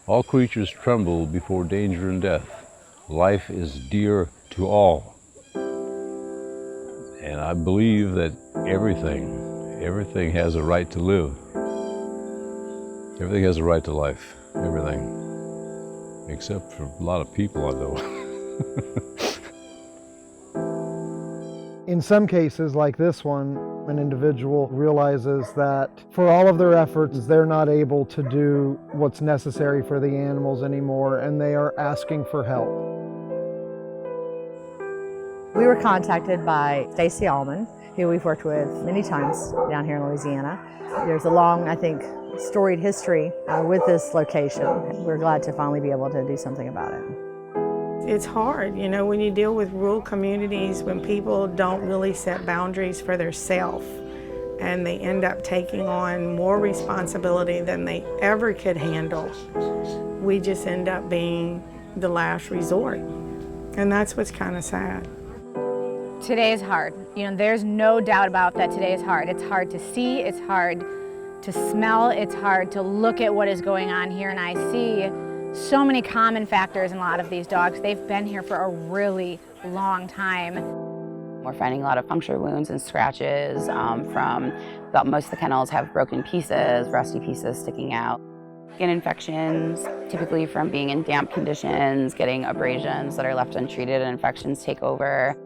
All creatures tremble before danger and death. Life is dear to all. And I believe that everything has a right to live. Everything has a right to life, everything. Except for a lot of people I know. In some cases, like this one, an individual realizes that for all of their efforts, they're not able to do what's necessary for the animals anymore, and they are asking for help. We were contacted by Stacy Allman, who we've worked with many times down here in Louisiana. There's a long, I think, storied history with this location. We're glad to finally be able to do something about it. It's hard, you know, when you deal with rural communities, when people don't really set boundaries for themselves and they end up taking on more responsibility than they ever could handle. We just end up being the last resort. And that's what's kind of sad. Today is hard. You know, there's no doubt about that today is hard. It's hard to see, it's hard to smell, it's hard to look at what is going on here, and I see so many common factors in a lot of these dogs. They've been here for a really long time. We're finding a lot of puncture wounds and scratches most of the kennels have broken pieces, rusty pieces sticking out. Skin infections, typically from being in damp conditions, getting abrasions that are left untreated and infections take over.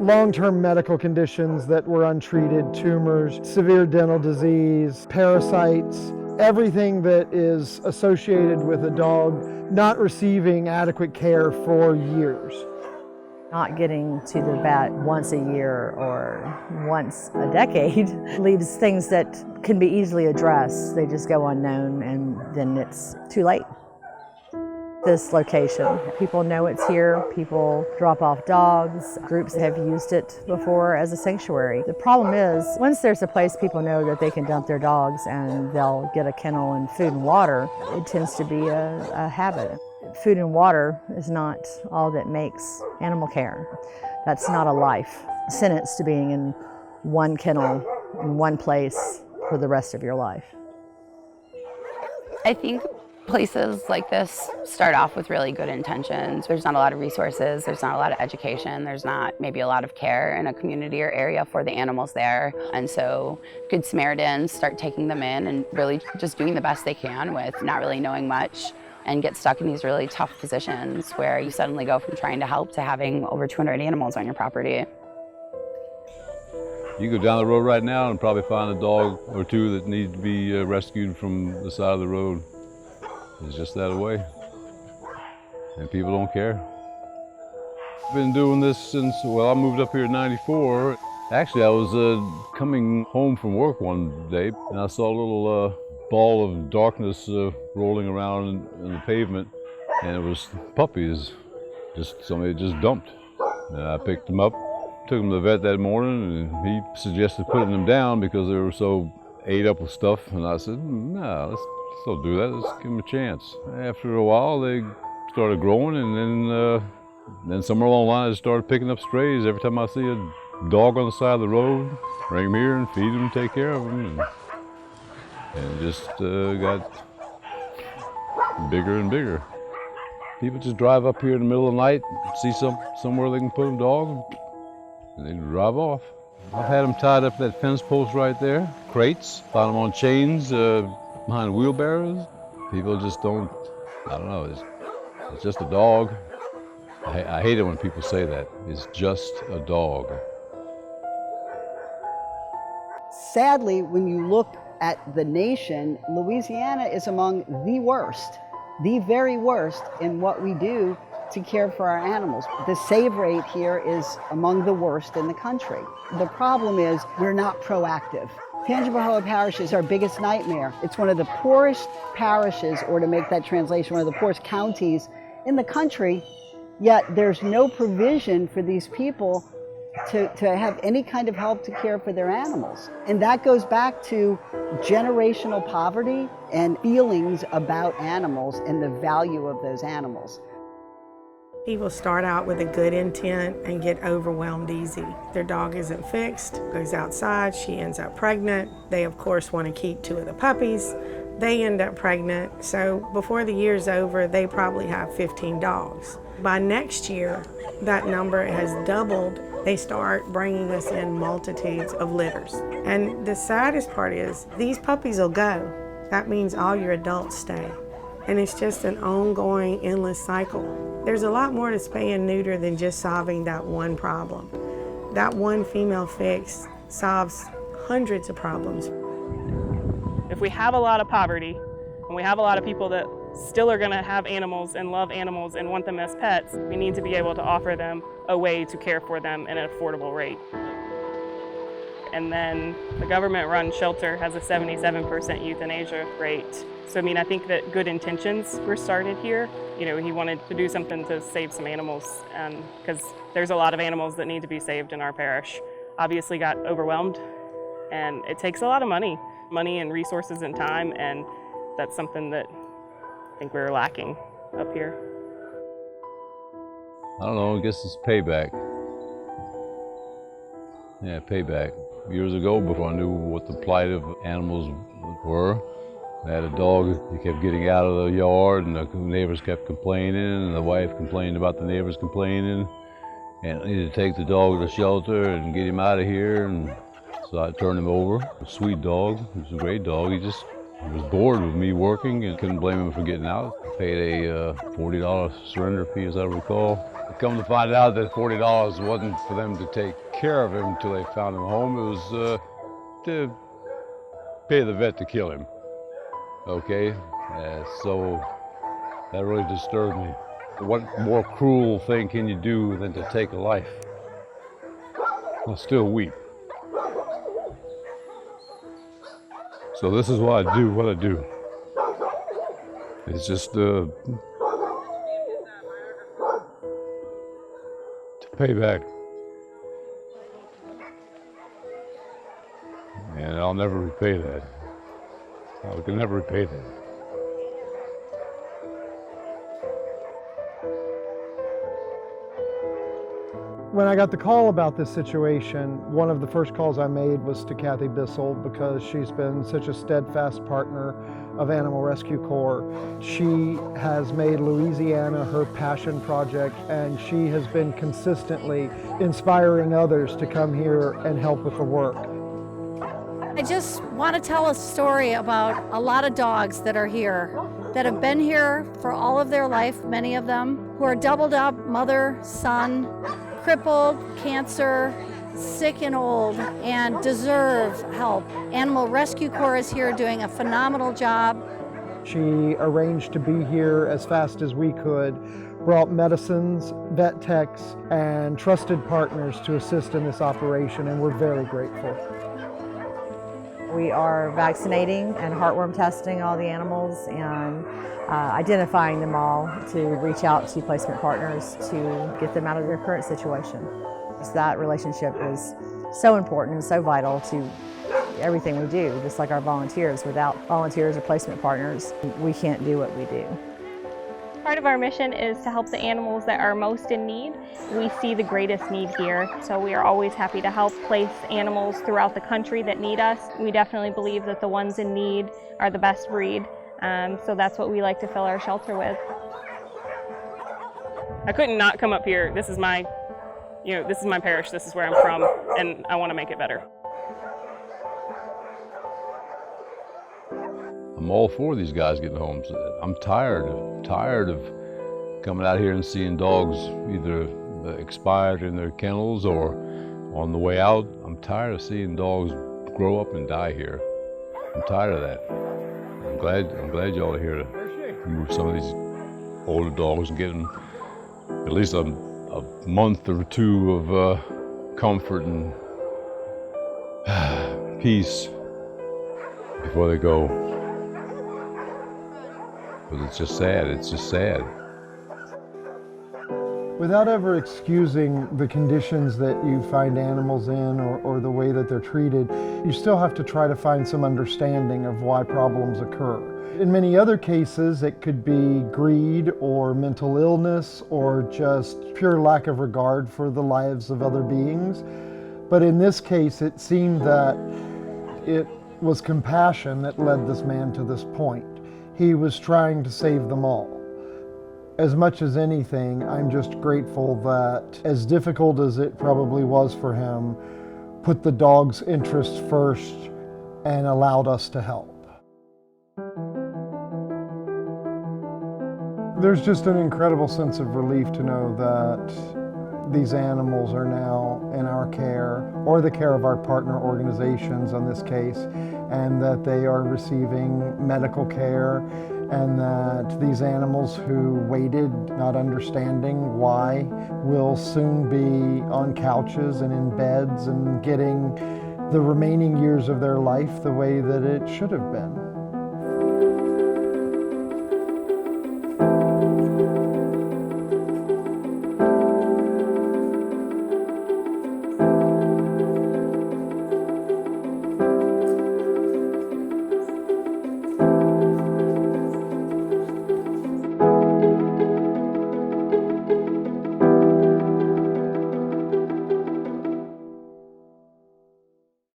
Long-term medical conditions that were untreated, tumors, severe dental disease, parasites, everything that is associated with a dog not receiving adequate care for years. Not getting to the vet once a year or once a decade leaves things that can be easily addressed. They just go unknown and then it's too late. This location, people know it's here, people drop off dogs, groups have used it before as a sanctuary. The problem is, once there's a place people know that they can dump their dogs and they'll get a kennel and food and water, it tends to be a habit. Food and water is not all that makes animal care. That's not a life sentence to being in one kennel in one place for the rest of your life. I think places like this start off with really good intentions. There's not a lot of resources, there's not a lot of education, there's not maybe a lot of care in a community or area for the animals there. And so Good Samaritans start taking them in and really just doing the best they can with not really knowing much, and get stuck in these really tough positions where you suddenly go from trying to help to having over 200 animals on your property. You go down the road right now and probably find a dog or two that need to be rescued from the side of the road. It's just that way, and people don't care. I've been doing this since, well, I moved up here in '94. Actually, I was coming home from work one day, and I saw a little ball of darkness rolling around in the pavement, and it was puppies, somebody just dumped. And I picked them up, took them to the vet that morning, and he suggested putting them down because they were so ate up with stuff, and I said, no, let's don't do that, let's give them a chance. After a while, they started growing, and then somewhere along the line, I just started picking up strays. Every time I see a dog on the side of the road, bring them here and feed them and take care of them. And it just got bigger and bigger. People just drive up here in the middle of the night, see somewhere they can put a dog, and they drive off. I've had them tied up to that fence post right there, crates, found them on chains, behind wheelbarrows. People just don't, I don't know, it's just a dog. I hate it when people say that. It's just a dog. Sadly, when you look at the nation, Louisiana is among the worst, the very worst in what we do to care for our animals. The save rate here is among the worst in the country. The problem is we're not proactive. Tangipahoa Parish is our biggest nightmare. It's one of the poorest parishes, or to make that translation, one of the poorest counties in the country, yet there's no provision for these people to have any kind of help to care for their animals. And that goes back to generational poverty and feelings about animals and the value of those animals. People start out with a good intent and get overwhelmed easy. Their dog isn't fixed, goes outside, she ends up pregnant. They of course want to keep 2 of the puppies. they end up pregnant. So before the year's over, they probably have 15 dogs. By next year, that number has doubled. They start bringing us in multitudes of litters. And the saddest part is these puppies will go. That means all your adults stay. And it's just an ongoing, endless cycle. There's a lot more to spay and neuter than just solving that one problem. That one female fix solves hundreds of problems. If we have a lot of poverty, and we have a lot of people that still are going to have animals and love animals and want them as pets, we need to be able to offer them a way to care for them at an affordable rate. And then the government-run shelter has a 77% euthanasia rate. So I think that good intentions were started here. He wanted to do something to save some animals because there's a lot of animals that need to be saved in our parish. Obviously got overwhelmed, and it takes a lot of money and resources and time, and that's something that I think we're lacking up here. I don't know, I guess it's payback. Yeah, payback. Years ago, before I knew what the plight of animals were, I had a dog. He kept getting out of the yard, and the neighbors kept complaining, and the wife complained about the neighbors complaining. And I needed to take the dog to the shelter and get him out of here, and so I turned him over. A sweet dog, he was a great dog. He was bored with me working and couldn't blame him for getting out. I paid a $40 surrender fee, as I recall. Come to find out that $40 wasn't for them to take care of him until they found him home. It was to pay the vet to kill him. Okay, so that really disturbed me. What more cruel thing can you do than to take a life? I still weep. So this is why I do what I do. It's just to pay back. And I'll never repay that. I can never repay that. When I got the call about this situation, one of the first calls I made was to Kathy Bissell, because she's been such a steadfast partner of Animal Rescue Corps. She has made Louisiana her passion project, and she has been consistently inspiring others to come here and help with the work. I just want to tell a story about a lot of dogs that are here, that have been here for all of their life, many of them, who are doubled up, mother, son, crippled, cancer, sick and old, and deserve help. Animal Rescue Corps is here doing a phenomenal job. She arranged to be here as fast as we could, brought medicines, vet techs, and trusted partners to assist in this operation, and we're very grateful. We are vaccinating and heartworm testing all the animals and identifying them all to reach out to placement partners to get them out of their current situation. So that relationship is so important and so vital to everything we do, just like our volunteers. Without volunteers or placement partners, we can't do what we do. Part of our mission is to help the animals that are most in need. We see the greatest need here, so we are always happy to help place animals throughout the country that need us. We definitely believe that the ones in need are the best breed, so that's what we like to fill our shelter with. I couldn't not come up here. This is my parish, this is where I'm from, and I want to make it better. I'm all for these guys getting home. I'm tired of coming out here and seeing dogs either expired in their kennels or on the way out. I'm tired of seeing dogs grow up and die here. I'm tired of that. I'm glad y'all are here to move some of these older dogs and get them at least a month or two of comfort and peace before they go. But it's just sad, Without ever excusing the conditions that you find animals in or the way that they're treated, you still have to try to find some understanding of why problems occur. In many other cases, it could be greed or mental illness or just pure lack of regard for the lives of other beings. But in this case, it seemed that it was compassion that led this man to this point. He was trying to save them all. As much as anything, I'm just grateful that, as difficult as it probably was for him, put the dog's interests first and allowed us to help. There's just an incredible sense of relief to know that these animals are now in our care, or the care of our partner organizations in this case, and that they are receiving medical care, and that these animals who waited, not understanding why, will soon be on couches and in beds and getting the remaining years of their life the way that it should have been.